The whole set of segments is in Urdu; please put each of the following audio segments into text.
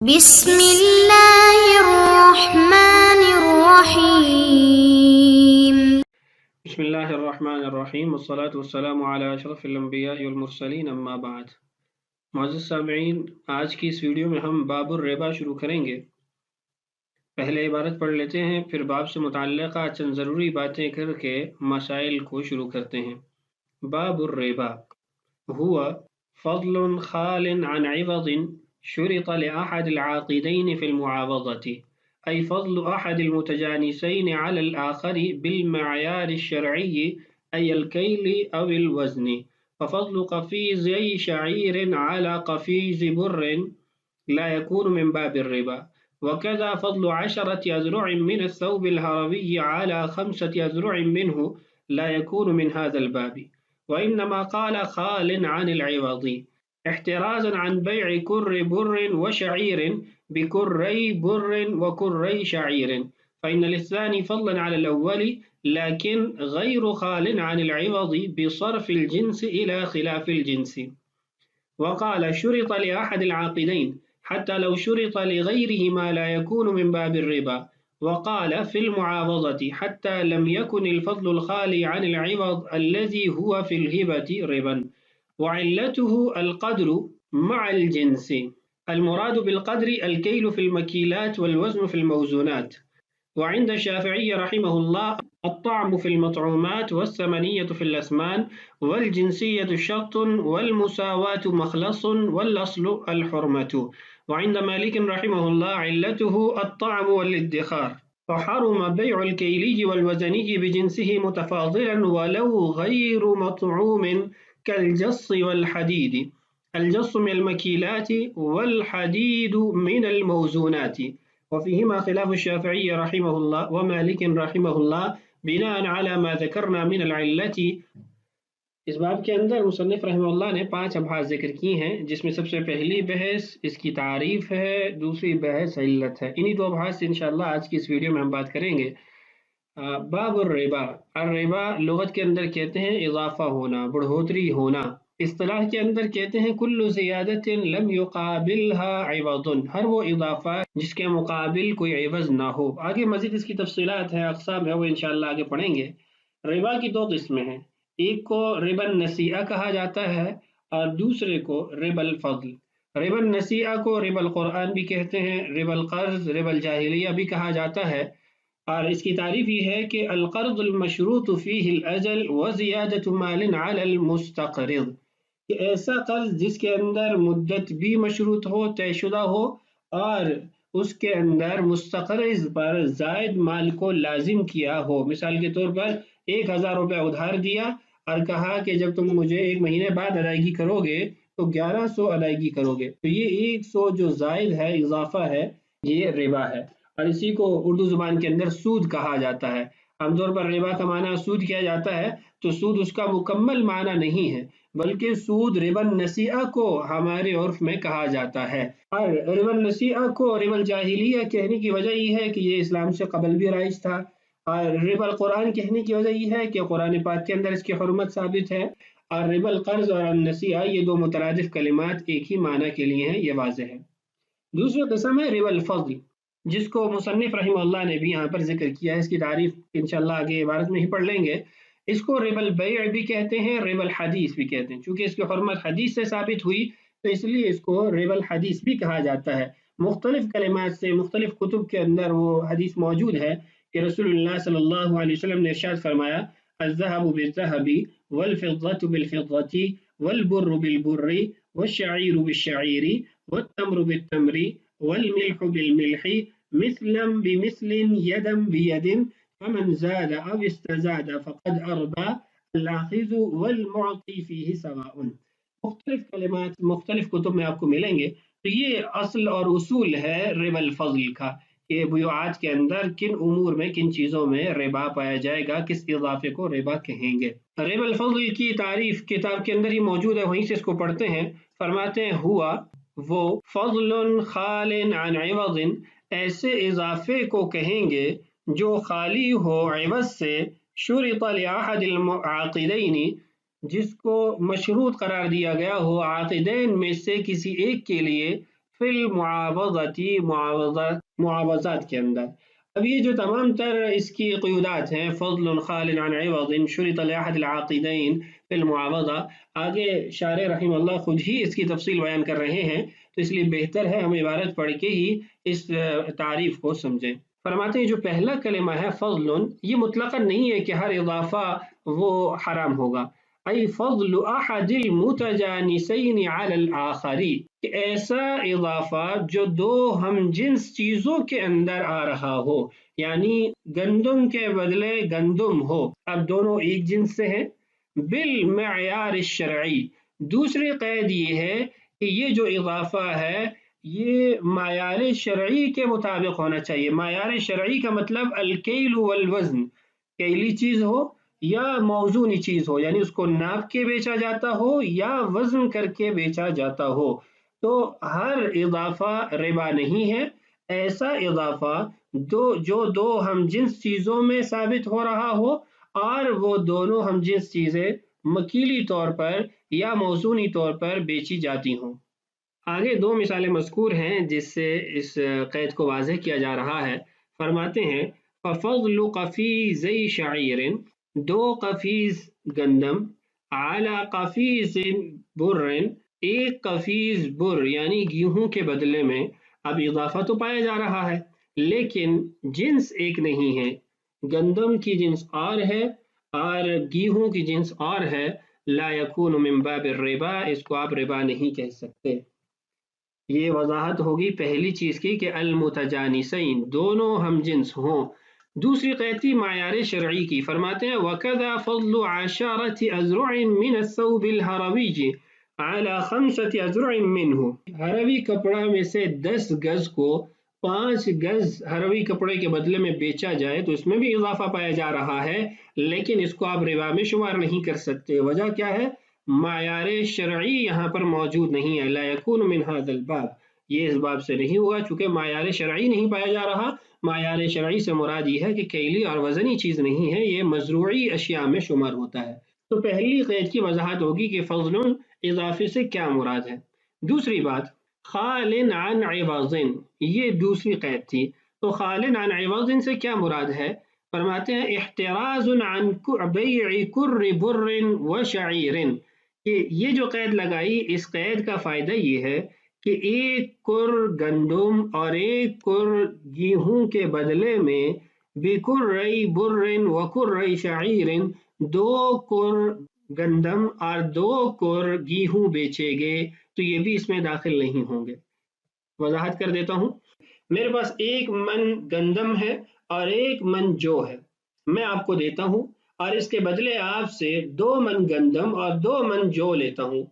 بسم اللہ الرحمن الرحیم بسم اللہ الرحمن الرحیم والصلاة والسلام علی اشرف الانبیاء والمرسلین اما بعد۔ معزز سامعین، آج کی اس ویڈیو میں ہم باب الربا شروع کریں گے۔ پہلے عبارت پڑھ لیتے ہیں، پھر باب سے متعلقہ چند ضروری باتیں کر کے مسائل کو شروع کرتے ہیں۔ باب الربا هو فضل خال عن عوض شرط لأحد العاقدين في المعاوضة، أي فضل أحد المتجانسين على الآخر بالمعيار الشرعي أي الكيل أو الوزن، ففضل قفيزي شعير على قفيز بر لا يكون من باب الربا، وكذا فضل 10 أذرع من الثوب الهروي على 5 أذرع منه لا يكون من هذا الباب، وإنما قال خال عن العوض احترازا عن بيع كر بر وشعير بكري بر وكري شعير، فإن للثاني فضلا على الأول لكن غير خال عن العوض بصرف الجنس إلى خلاف الجنس. وقال شرط لأحد العاقدين حتى لو شرط لغيرهما لا يكون من باب الربا، وقال في المعاوضة حتى لم يكن الفضل الخالي عن العوض الذي هو في الهبة ربا، وعلته القدر مع الجنس، المراد بالقدر الكيل في المكيلات والوزن في الموزونات، وعند الشافعي رحمه الله الطعم في المطعومات والثمنية في الأثمان والجنسية شرط والمساواة مخلص والأصل الحرمة، وعند مالك رحمه الله علته الطعم والادخار، فحرم بيع الكيلي والوزني بجنسه متفاضلا ولو غير مطعوم كالجص والحديد، الجص من المكيلات والحديد من الموزونات، وفيهما خلاف الشافعي رحمه الله ومالك رحمه الله بناء على ما ذكرنا من العلة۔ اس باب کے اندر مصنف رحمہ اللہ نے 5 ابحاث ذکر کی ہیں، جس میں سب سے پہلی بحث اس کی تعریف ہے، دوسری بحث علت ہے۔ انہی 2 ابحاث سے انشاءاللہ آج کی اس ویڈیو میں ہم بات کریں گے۔ باب الربا، الربا لغت کے اندر کہتے ہیں اضافہ ہونا، بڑھوتری ہونا، اصطلاح کے اندر کہتے ہیں کل زیادت لم یقابلها عوض، ہر وہ اضافہ جس کے مقابل کوئی عوض نہ ہو۔ آگے مزید اس کی تفصیلات ہیں، اقسام ہے، وہ انشاءاللہ آگے پڑھیں گے۔ ربا کی 2 قسمیں ہیں، ایک کو ربا النسیئہ کہا جاتا ہے اور دوسرے کو ربا الفضل۔ ربا النسیئہ کو ربا القرآن بھی کہتے ہیں، ربا القرض، ربا الجاہلیہ بھی کہا جاتا ہے، اور اس کی تعریف یہ ہے کہ القرض المشروط فیہ الاجل وزیادۃ مال علی المستقرض، کہ ایسا قرض جس کے اندر مدت بھی مشروط ہو، طے شدہ ہو، اور اس کے اندر مستقرض پر زائد مال کو لازم کیا ہو۔ مثال کے طور پر 1000 روپے ادھار دیا اور کہا کہ جب تم مجھے 1 مہینے بعد ادائیگی کرو گے تو 1100 ادائیگی کرو گے، تو یہ 100 جو زائد ہے، اضافہ ہے، یہ ربا ہے، اور اسی کو اردو زبان کے اندر سود کہا جاتا ہے۔ عام طور پر ربا کا معنی سود کیا جاتا ہے، تو سود اس کا مکمل معنی نہیں ہے، بلکہ سود ربا النسیئہ کو ہمارے عرف میں کہا جاتا ہے، اور ربا النسیئہ کو ربا الجاہلیہ کہنے کی وجہ یہ ہے کہ یہ اسلام سے قبل بھی رائج تھا، اور ربا القرآن کہنے کی وجہ یہ ہے کہ قرآن پاک کے اندر اس کی حرمت ثابت ہے، اور ربا القرض اور النسیئہ یہ 2 مترادف کلمات ایک ہی معنی کے لیے ہیں، یہ واضح ہے۔ دوسری قسم ہے ربا الفضل، جس کو مصنف رحمہ اللہ نے بھی یہاں پر ذکر کیا ہے، اس کی تعریف انشاءاللہ آگے عبارت میں ہی پڑھ لیں گے۔ اس کو ربا البیع بھی کہتے ہیں، ربا الحدیث بھی کہتے ہیں، چونکہ اس کی حرمت حدیث سے ثابت ہوئی تو اس لیے اس کو ربا الحدیث بھی کہا جاتا ہے۔ مختلف کلمات سے مختلف کتب کے اندر وہ حدیث موجود ہے کہ رسول اللہ صلی اللہ علیہ وسلم نے ارشاد فرمایا الذهب بالذهب والفضة بالفضة والبر بالبر والشعير بالشعير والتمر بالتمر والملح بالملح مثلا بمثل يدا بيد فمن زاد أو استزاد فقد أربى الآخذ والمعطي فيه سواء۔ مختلف کلمات مختلف کتب میں آپ کو ملیں گے، تو یہ اصل اور اصول ہے ربا الفضل کا، کہ بیوعات کے اندر کن امور میں کن چیزوں میں ربا پایا جائے گا، کس اضافے کو ربا کہیں گے۔ ربا الفضل کی تعریف کتاب کے اندر ہی موجود ہے، وہیں سے اس کو پڑھتے ہیں۔ فرماتے ہیں ہوا وہ فضل خال عن عوض، ایسے اضافے کو کہیں گے جو خالی ہو عوض سے، شرط لأحد العاقدین، جس کو مشروط قرار دیا گیا ہو عاقدین میں سے کسی ایک کے لیے، فی المعاوضتی معاوضات کے اندر۔ اب یہ جو تمام تر اس کی قیودات ہیں، فضل خال عن عوض شرط لأحد العاقدین فی المعاوضہ، آگے شارح رحمہ اللہ خود ہی اس کی تفصیل بیان کر رہے ہیں، تو اس لیے بہتر ہے ہم عبارت پڑھ کے ہی اس تعریف کو سمجھیں۔ فرماتے ہیں جو پہلا کلمہ ہے فضل، یہ مطلقاً نہیں ہے کہ ہر اضافہ وہ حرام ہوگا، ای فضل احد المتجانسین علی الآخر، کہ ایسا اضافہ جو دو ہم جنس چیزوں کے اندر آ رہا ہو، یعنی گندم کے بدلے گندم ہو، اب دونوں ایک جنس سے ہیں، بالمعیار الشرعی، دوسری قید یہ ہے کہ یہ جو اضافہ ہے یہ معیار شرعی کے مطابق ہونا چاہیے۔ معیار شرعی کا مطلب الکیل والوزن، کیلی چیز ہو یا موزونی چیز ہو، یعنی اس کو ناپ کے بیچا جاتا ہو یا وزن کر کے بیچا جاتا ہو، تو ہر اضافہ ربا نہیں ہے۔ ایسا اضافہ جو دو ہم جنس چیزوں میں ثابت ہو رہا ہو اور وہ دونوں ہم جنس چیزیں مکیلی طور پر یا موزونی طور پر بیچی جاتی ہوں۔ آگے دو مثالیں مذکور ہیں جس سے اس قید کو واضح کیا جا رہا ہے۔ فرماتے ہیں فَفَضْلُ قَفِيزَيْ شَعِيرٍ، دو قفیز گندم، عَلَى قَفِيزٍ بُرٍ، ایک قفیز بر یعنی گیہوں کے بدلے میں۔ اب اضافہ تو پایا جا رہا ہے لیکن جنس ایک نہیں ہے، گندم کی جنس اور ہے اور گیہوں کی جنس اور ہے، لا یکون من باب الربا، اس کو آپ ربا نہیں کہہ سکتے۔ یہ وضاحت ہوگی پہلی چیز کی کہ المتجانسین، دونوں ہم جنس ہوں۔ دوسری قید تھی معیار شرعی کی، فرماتے ہیں وَكَذَا فَضْلُ عَشَرَةِ أَذْرُعٍ مِّنَ الثَّوْبِ الْهَرَوِيِّ عَلَى 5 أذرع منه، ہروی کپڑا میں سے 10 گز کو 5 گز ہروی کپڑے کے بدلے میں بیچا جائے تو اس میں بھی اضافہ پایا جا رہا ہے، لیکن اس کو آپ ربا میں شمار نہیں کر سکتے۔ وجہ کیا ہے؟ معیار شرعی یہاں پر موجود نہیں ہے، لا یکون من هذا الباب، یہ اس باب سے نہیں ہوگا چونکہ معیار شرعی نہیں پایا جا رہا۔ معیار شرعی سے مراد یہ ہے کہ کیلی اور وزنی چیز نہیں ہے، یہ مزروعی اشیاء میں شمار ہوتا ہے۔ تو پہلی قید کی وضاحت ہوگی کہ فضل اضافے سے کیا مراد ہے۔ دوسری بات خال عن عوض، یہ دوسری قید تھی، تو خال عن عوض سے کیا مراد ہے؟ فرماتے ہیں احتراز عن بیع کر بر و شعیر، کہ یہ جو قید لگائی اس قید کا فائدہ یہ ہے کہ ایک کر گندم اور ایک کر گیہوں کے بدلے میں بکر بر و کر شعیر، دو کر گندم اور 2 کر گیہوں بیچے گئے، تو یہ بھی اس میں داخل نہیں ہوں گے۔ وضاحت کر دیتا ہوں، میرے پاس 1 من گندم ہے اور 1 من جو ہے، میں آپ کو دیتا ہوں اور اس کے بدلے آپ سے 2 من گندم اور 2 من جو لیتا ہوں،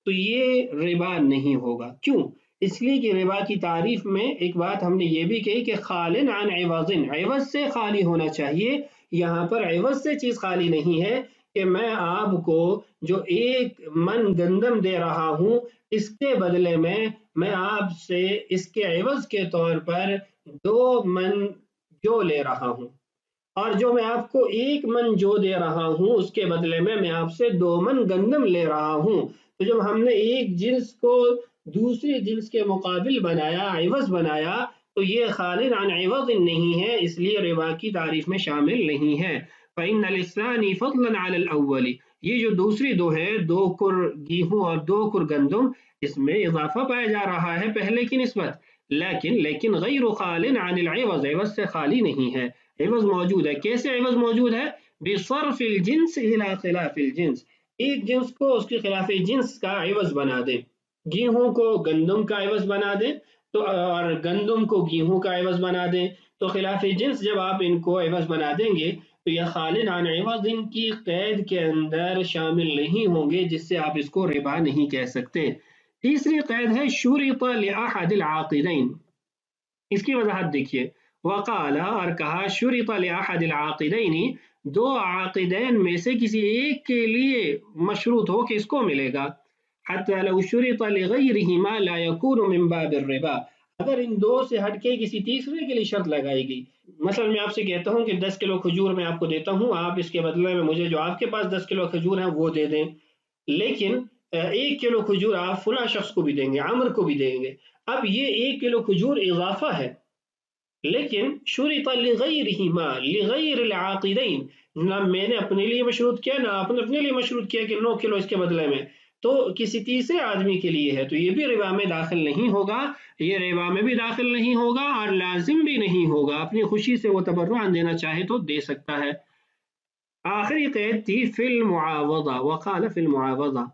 تو یہ ربا نہیں ہوگا۔ کیوں؟ اس لیے کہ ربا کی تعریف میں ایک بات ہم نے یہ بھی کہی کہ خال عن عوض، عوض سے خالی ہونا چاہیے، یہاں پر عوض سے چیز خالی نہیں ہے کہ میں آپ کو جو 1 من گندم دے رہا ہوں اس کے بدلے میں آپ سے اس کے عوض کے طور پر 2 من جو لے رہا ہوں، اور جو میں آپ کو 1 من جو دے رہا ہوں اس کے بدلے میں آپ سے 2 من گندم لے رہا ہوں۔ تو جب ہم نے ایک جنس کو دوسری جنس کے مقابل بنایا، عوض بنایا، تو یہ خالد عن عوض نہیں ہے، اس لیے ربا کی تعریف میں شامل نہیں ہے۔ فإن الثاني فضلا على الأول، یہ جو دوسری دو ہے، 2 کر گیہوں اور 2 کر گندم، اس میں اضافہ پایا جا رہا ہے پہلے کی نسبت، لیکن غیر خال عن العوض، عوض سے خالی نہیں ہے، عوض موجود ہے۔ کیسے عوض موجود ہے؟ بصرف الجنس الى خلاف الجنس، ایک جنس کو اس کے خلاف جنس کا عوض بنا دیں، گیہوں کو گندم کا عوض بنا دیں تو اور گندم کو گیہوں کا عوض بنا دیں، تو خلاف جنس جب آپ ان کو عوض بنا دیں گے تو یہ خالد عن عوض ان کی قید کے اندر شامل نہیں ہوں گے، جس سے آپ اس کو ربا نہیں کہہ سکتے۔ تیسری قید ہے شرط لأحد العاقدین، اس کی وضاحت دیکھیے، وقال، اور کہا، شرط لأحد العاقدین، 2 عاقدین میں سے کسی ایک کے لیے مشروط ہو کہ اس کو ملے گا، حتی لو شرط لغیرہما لا یکون من باب الربا، اگر ان 2 سے ہٹ کے کسی تیسرے کے لیے شرط لگائی گئی، مثلا میں آپ سے کہتا ہوں کہ 10 کلو کھجور میں آپ کو دیتا ہوں، آپ اس کے بدلے میں مجھے جو آپ کے پاس 10 کلو کھجور ہیں وہ دے دیں، لیکن 1 کلو کھجور آپ فلاں شخص کو بھی دیں گے، عامر کو بھی دیں گے. اب یہ 1 کلو کھجور اضافہ ہے، لیکن شرط لغیرہما لغیر العاقدین، نہ میں نے اپنے لیے مشروط کیا، نہ آپ نے اپنے لیے مشروط کیا کہ 9 کلو اس کے بدلے میں، تو کسی تیسرے آدمی کے لیے ہے، تو یہ بھی ربا میں داخل نہیں ہوگا، یہ ربا میں بھی داخل نہیں ہوگا اور لازم بھی نہیں ہوگا. اپنی خوشی سے وہ تبرعاً دینا چاہے تو دے سکتا ہے. آخری قید تھی فی المعاوضہ، وقال فی المعاوضہ.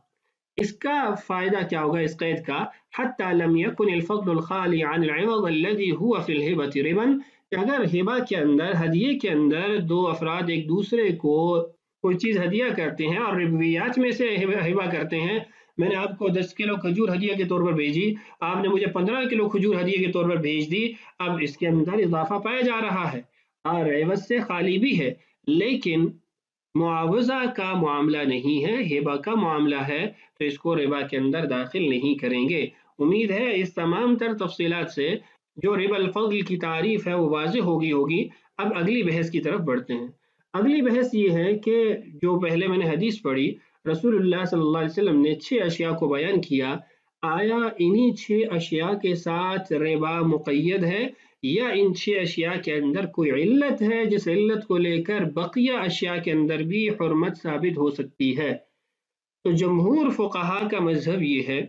اس کا فائدہ کیا ہوگا اس قید کا؟ حتی لم یکن الفضل الخالی عن العوض الذي هو في الہبۃ ربا، کہ اگر ہبہ کے اندر، ہدیے کے اندر، 2 افراد ایک دوسرے کو کوئی چیز ہدیہ کرتے ہیں اور ربویات میں سے ہبہ کرتے ہیں، میں نے آپ کو 10 کلو کھجور ہدیہ کے طور پر بھیجی، آپ نے مجھے 15 کلو کھجور ہدیہ کے طور پر بھیج دی، اب اس کے اندر اضافہ پایا جا رہا ہے اور عوض سے خالی بھی ہے، لیکن معاوضہ کا معاملہ نہیں ہے، ہبہ کا معاملہ ہے، تو اس کو ربا کے اندر داخل نہیں کریں گے. امید ہے اس تمام تر تفصیلات سے جو ربا الفضل کی تعریف ہے وہ واضح ہوگی. اب اگلی بحث کی طرف بڑھتے ہیں. اگلی بحث یہ ہے کہ جو پہلے میں نے حدیث پڑھی، رسول اللہ صلی اللہ علیہ وسلم نے 6 اشیاء کو بیان کیا، آیا انہی 6 اشیاء کے ساتھ ربا مقید ہے یا ان 6 اشیاء کے اندر کوئی علت ہے جس علت کو لے کر بقیہ اشیاء کے اندر بھی حرمت ثابت ہو سکتی ہے؟ تو جمہور فقہا کا مذہب یہ ہے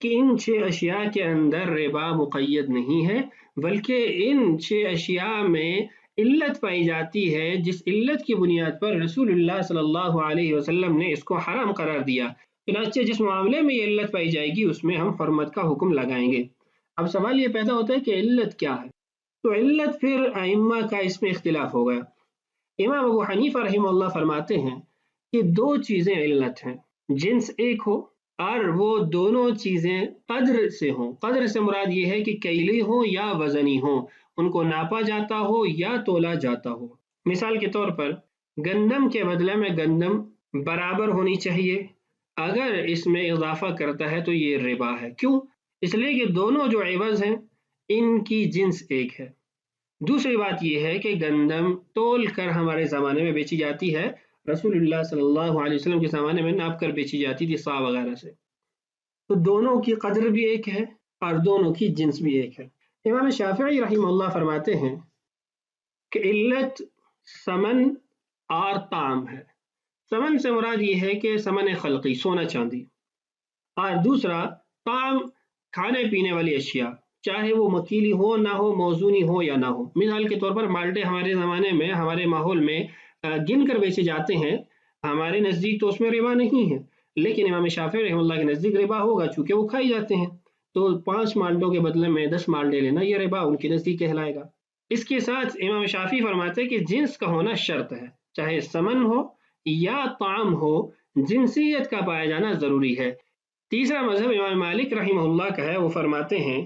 کہ ان 6 اشیاء کے اندر ربا مقید نہیں ہے، بلکہ ان 6 اشیاء میں علت پائی جاتی ہے جس علت کی بنیاد پر رسول اللہ صلی اللہ علیہ وسلم نے اس کو حرام قرار دیا. چنانچہ جس معاملے میں یہ علت پائی جائے گی اس میں ہم حرمت کا حکم لگائیں گے. اب سوال یہ پیدا ہوتا ہے کہ علت کیا ہے؟ تو علت پھر ائمہ کا اس میں اختلاف ہو گیا. امام ابو حنیفہ رحمہ اللہ فرماتے ہیں کہ 2 چیزیں علت ہیں، جنس ایک ہو اور وہ دونوں چیزیں قدر سے ہوں. قدر سے مراد یہ ہے کہ کیلی ہو یا وزنی ہو، ان کو ناپا جاتا ہو یا تولا جاتا ہو. مثال کے طور پر گندم کے بدلے میں گندم برابر ہونی چاہیے، اگر اس میں اضافہ کرتا ہے تو یہ ربا ہے. کیوں؟ اس لیے کہ دونوں جو عوض ہیں ان کی جنس ایک ہے. دوسری بات یہ ہے کہ گندم تول کر ہمارے زمانے میں بیچی جاتی ہے، رسول اللہ صلی اللہ علیہ وسلم کے زمانے میں ناپ کر بیچی جاتی تھی صاع وغیرہ سے، تو دونوں کی قدر بھی ایک ہے اور دونوں کی جنس بھی ایک ہے. امام شافعی رحمہ اللہ فرماتے ہیں کہ علت ثمن اور طعم ہے. ثمن سے مراد یہ ہے کہ ثمن خلقی، سونا چاندی، اور دوسرا طعم، کھانے پینے والی اشیاء، چاہے وہ مکیلی ہو نہ ہو، موزونی ہو یا نہ ہو. مثال کے طور پر مالٹے ہمارے زمانے میں، ہمارے ماحول میں گن کر بیچے جاتے ہیں، ہمارے نزدیک تو اس میں ربا نہیں ہے، لیکن امام شافعی رحمہ اللہ کے نزدیک ربا ہوگا چونکہ وہ کھائی جاتے ہیں، تو 5 مالٹوں کے بدلے میں 10 مالٹے لینا یہ ربا ان کے نزدیک کہلائے گا. اس کے ساتھ امام شافعی فرماتے ہیں کہ جنس کا ہونا شرط ہے، چاہے ثمن ہو یا طعم ہو، جنسیت کا پایا جانا ضروری ہے. تیسرا مذہب امام مالک رحمہ اللہ کا ہے، وہ فرماتے ہیں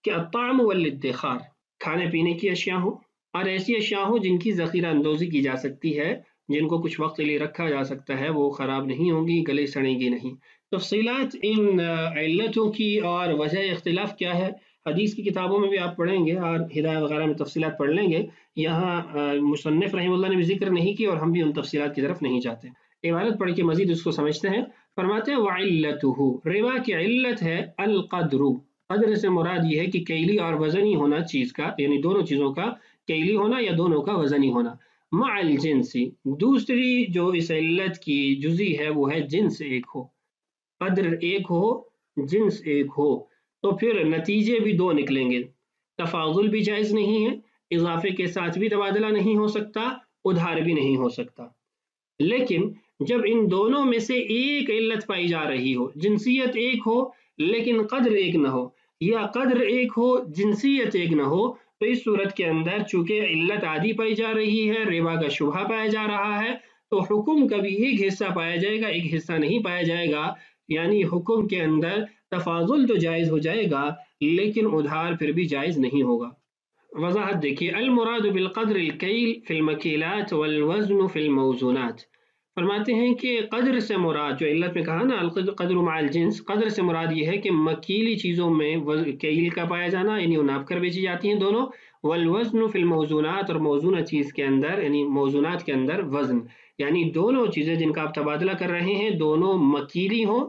کہ الطعام والادخار، کھانے پینے کی اشیاء ہوں اور ایسی اشیاء ہوں جن کی ذخیرہ اندوزی کی جا سکتی ہے، جن کو کچھ وقت کے لیے رکھا جا سکتا ہے، وہ خراب نہیں ہوں گی، گلے سڑیں گی نہیں. تفصیلات ان علتوں کی اور وجہ اختلاف کیا ہے حدیث کی کتابوں میں بھی آپ پڑھیں گے اور ہدایہ وغیرہ میں تفصیلات پڑھ لیں گے. یہاں مصنف رحمہ اللہ نے بھی ذکر نہیں کی اور ہم بھی ان تفصیلات کی طرف نہیں جاتے. عبارت پڑھ کے مزید اس کو سمجھتے ہیں. فرماتے ہیں وعلتہ، ربا کی علت ہے القدر. قدر سے مراد یہ ہے کہ کیلی اور وزنی ہونا چیز کا، یعنی دونوں چیزوں کا کیلی ہونا یا دونوں کا وزنی ہونا. مع الجنسی، دوسری جو اس علت کی جزی ہے وہ ہے جنس ایک ہو، قدر ایک ہو، جنس ایک ہو، تو پھر نتیجے بھی 2 نکلیں گے. تفاضل بھی جائز نہیں ہے، اضافے کے ساتھ بھی تبادلہ نہیں ہو سکتا، ادھار بھی نہیں ہو سکتا. لیکن جب ان دونوں میں سے ایک علت پائی جا رہی ہو، جنسیت ایک ہو لیکن قدر ایک نہ ہو، یا قدر ایک ہو جنسیت ایک نہ ہو، تو اس صورت کے اندر چونکہ علت عادی پائی جا رہی ہے، ربا کا شبہ پایا جا رہا ہے، تو حکم کا بھی ایک حصہ پایا جائے گا، ایک حصہ نہیں پایا جائے گا. یعنی حکم کے اندر تفاضل تو جائز ہو جائے گا لیکن ادھار پھر بھی جائز نہیں ہوگا. وضاحت دیکھیے، المراد بالقدر الکیل فی المکیلات والوزن فی الموزونات. فرماتے ہیں کہ قدر سے مراد، جو علت میں کہا نا القدر مع الجنس، قدر سے مراد یہ ہے کہ مکیلی چیزوں میں کیل کا پایا جانا، یعنی وہ ناپ کر بیچی جاتی ہیں دونوں. والوزن فی الموزونات، اور موزونہ چیز کے اندر یعنی موزونات کے اندر وزن، یعنی دونوں چیزیں جن کا آپ تبادلہ کر رہے ہیں دونوں مکیلی ہوں،